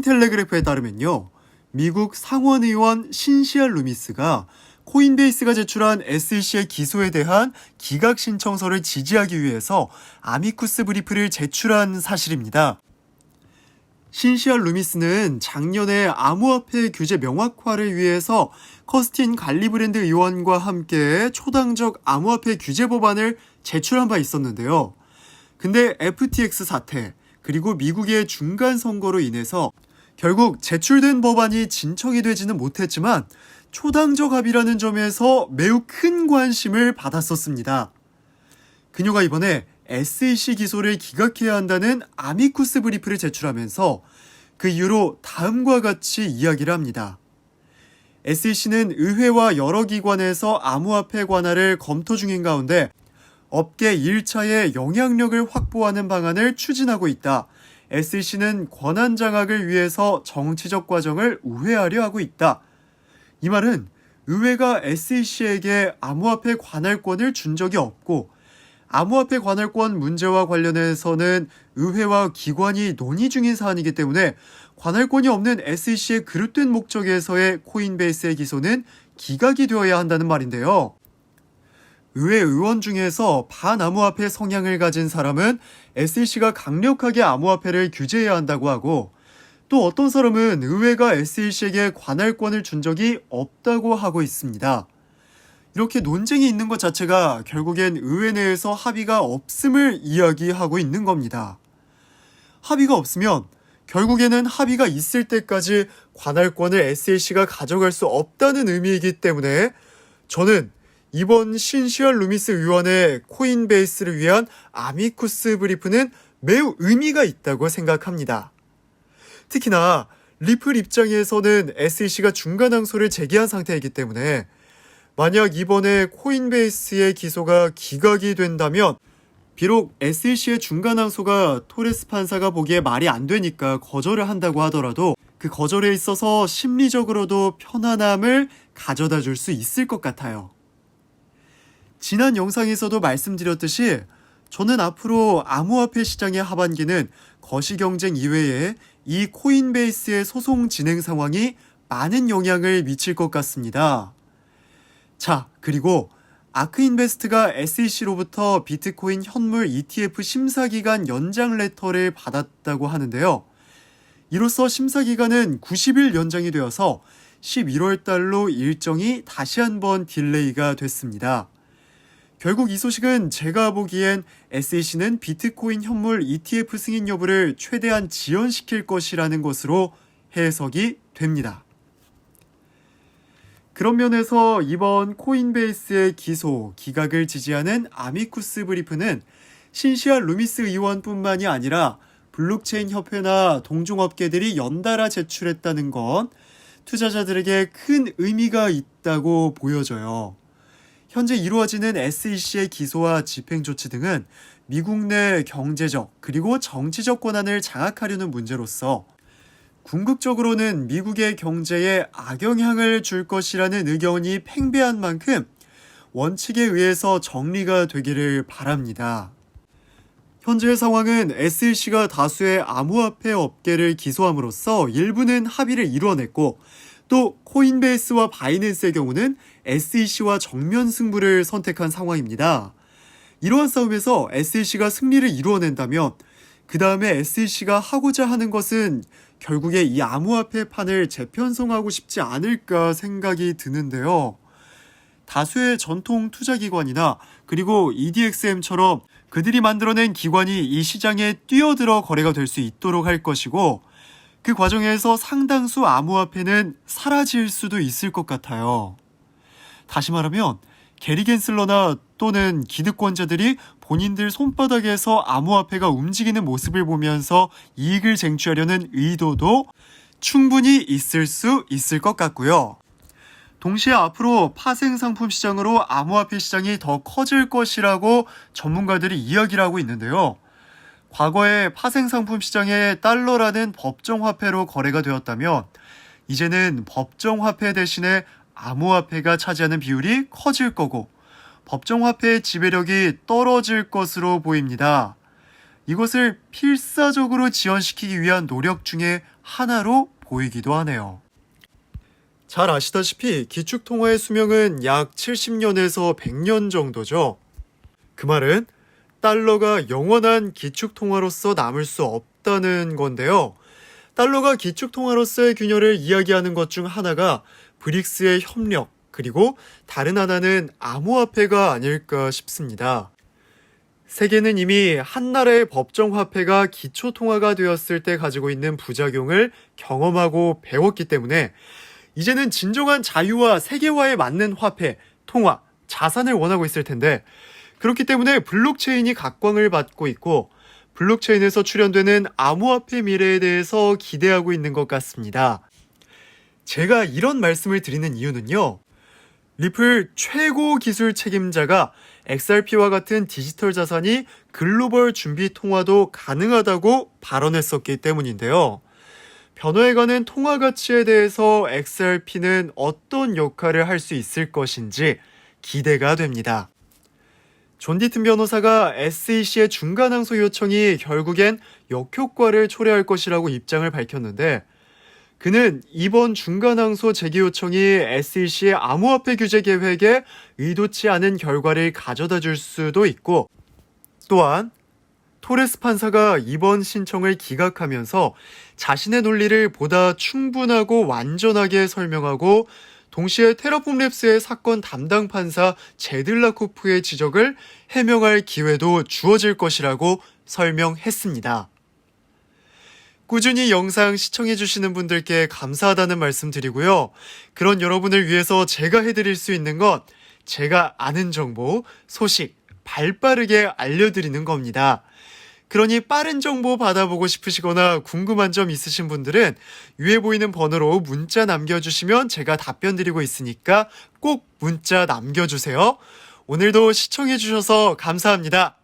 코인텔레그래프에 따르면요. 미국 상원의원 신시알 루미스가 코인베이스가 제출한 SEC의 기소에 대한 기각 신청서를 지지하기 위해서 아미쿠스 브리프를 제출한 사실입니다. 신시알 루미스는 작년에 암호화폐 규제 명확화를 위해서 커스틴 갈리브랜드 의원과 함께 초당적 암호화폐 규제 법안을 제출한 바 있었는데요. 근데 FTX 사태, 그리고 미국의 중간 선거로 인해서 결국 제출된 법안이 진척이 되지는 못했지만 초당적 합의라는 점에서 매우 큰 관심을 받았었습니다. 그녀가 이번에 SEC 기소를 기각해야 한다는 아미쿠스 브리프를 제출하면서 그 이후로 다음과 같이 이야기를 합니다. SEC는 의회와 여러 기관에서 암호화폐 관할을 검토 중인 가운데 업계 1차의 영향력을 확보하는 방안을 추진하고 있다. SEC는 권한 장악을 위해서 정치적 과정을 우회하려 하고 있다. 이 말은 의회가 SEC에게 암호화폐 관할권을 준 적이 없고 암호화폐 관할권 문제와 관련해서는 의회와 기관이 논의 중인 사안이기 때문에 관할권이 없는 SEC의 그릇된 목적에서의 코인베이스의 기소는 기각이 되어야 한다는 말인데요. 의회 의원 중에서 반암호화폐 성향을 가진 사람은 SEC가 강력하게 암호화폐를 규제해야 한다고 하고 또 어떤 사람은 의회가 SEC에게 관할권을 준 적이 없다고 하고 있습니다. 이렇게 논쟁이 있는 것 자체가 결국엔 의회 내에서 합의가 없음을 이야기하고 있는 겁니다. 합의가 없으면 결국에는 합의가 있을 때까지 관할권을 SEC가 가져갈 수 없다는 의미이기 때문에 저는 이번 신시알 루미스 의원의 코인베이스를 위한 아미쿠스 브리프는 매우 의미가 있다고 생각합니다. 특히나 리플 입장에서는 SEC가 중간 항소를 제기한 상태이기 때문에 만약 이번에 코인베이스의 기소가 기각이 된다면 비록 SEC의 중간 항소가 토레스 판사가 보기에 말이 안 되니까 거절을 한다고 하더라도 그 거절에 있어서 심리적으로도 편안함을 가져다 줄 수 있을 것 같아요. 지난 영상에서도 말씀드렸듯이 저는 앞으로 암호화폐 시장의 하반기는 거시경쟁 이외에 이 코인베이스의 소송 진행 상황이 많은 영향을 미칠 것 같습니다. 자, 그리고 아크인베스트가 SEC로부터 비트코인 현물 ETF 심사기간 연장 레터를 받았다고 하는데요. 이로써 심사기간은 90일 연장이 되어서 11월 달로 일정이 다시 한번 딜레이가 됐습니다. 결국 이 소식은 제가 보기엔 SEC는 비트코인 현물 ETF 승인 여부를 최대한 지연시킬 것이라는 것으로 해석이 됩니다. 그런 면에서 이번 코인베이스의 기소, 기각을 지지하는 아미쿠스 브리프는 신시알 루미스 의원뿐만이 아니라 블록체인 협회나 동종업계들이 연달아 제출했다는 건 투자자들에게 큰 의미가 있다고 보여져요. 현재 이루어지는 SEC의 기소와 집행조치 등은 미국 내 경제적 그리고 정치적 권한을 장악하려는 문제로서 궁극적으로는 미국의 경제에 악영향을 줄 것이라는 의견이 팽배한 만큼 원칙에 의해서 정리가 되기를 바랍니다. 현재의 상황은 SEC가 다수의 암호화폐 업계를 기소함으로써 일부는 합의를 이뤄냈고 또 코인베이스와 바이낸스의 경우는 SEC와 정면 승부를 선택한 상황입니다. 이러한 싸움에서 SEC가 승리를 이루어낸다면 그 다음에 SEC가 하고자 하는 것은 결국에 이 암호화폐 판을 재편성하고 싶지 않을까 생각이 드는데요. 다수의 전통 투자기관이나 그리고 EDXM처럼 그들이 만들어낸 기관이 이 시장에 뛰어들어 거래가 될 수 있도록 할 것이고 그 과정에서 상당수 암호화폐는 사라질 수도 있을 것 같아요. 다시 말하면 게리 겐슬러나 또는 기득권자들이 본인들 손바닥에서 암호화폐가 움직이는 모습을 보면서 이익을 쟁취하려는 의도도 충분히 있을 수 있을 것 같고요. 동시에 앞으로 파생상품 시장으로 암호화폐 시장이 더 커질 것이라고 전문가들이 이야기를 하고 있는데요. 과거에 파생상품 시장에 달러라는 법정화폐로 거래가 되었다면 이제는 법정화폐 대신에 암호화폐가 차지하는 비율이 커질 거고 법정화폐의 지배력이 떨어질 것으로 보입니다. 이것을 필사적으로 지연시키기 위한 노력 중에 하나로 보이기도 하네요. 잘 아시다시피 기축통화의 수명은 약 70년에서 100년 정도죠. 그 말은 달러가 영원한 기축통화로서 남을 수 없다는 건데요. 달러가 기축통화로서의 균열을 이야기하는 것 중 하나가 브릭스의 협력, 그리고 다른 하나는 암호화폐가 아닐까 싶습니다. 세계는 이미 한 나라의 법정화폐가 기초통화가 되었을 때 가지고 있는 부작용을 경험하고 배웠기 때문에 이제는 진정한 자유와 세계화에 맞는 화폐, 통화, 자산을 원하고 있을 텐데 그렇기 때문에 블록체인이 각광을 받고 있고 블록체인에서 출현되는 암호화폐 미래에 대해서 기대하고 있는 것 같습니다. 제가 이런 말씀을 드리는 이유는요. 리플 최고 기술 책임자가 XRP와 같은 디지털 자산이 글로벌 준비 통화도 가능하다고 발언했었기 때문인데요. 변화해가는 통화 가치에 대해서 XRP는 어떤 역할을 할 수 있을 것인지 기대가 됩니다. 존 디튼 변호사가 SEC의 중간 항소 요청이 결국엔 역효과를 초래할 것이라고 입장을 밝혔는데 그는 이번 중간 항소 제기 요청이 SEC의 암호화폐 규제 계획에 의도치 않은 결과를 가져다 줄 수도 있고 또한 토레스 판사가 이번 신청을 기각하면서 자신의 논리를 보다 충분하고 완전하게 설명하고 동시에 테라폼 랩스의 사건 담당 판사 제들라코프의 지적을 해명할 기회도 주어질 것이라고 설명했습니다. 꾸준히 영상 시청해주시는 분들께 감사하다는 말씀 드리고요. 그런 여러분을 위해서 제가 해드릴 수 있는 건 제가 아는 정보, 소식, 발빠르게 알려드리는 겁니다. 그러니 빠른 정보 받아보고 싶으시거나 궁금한 점 있으신 분들은 위에 보이는 번호로 문자 남겨주시면 제가 답변 드리고 있으니까 꼭 문자 남겨주세요. 오늘도 시청해주셔서 감사합니다.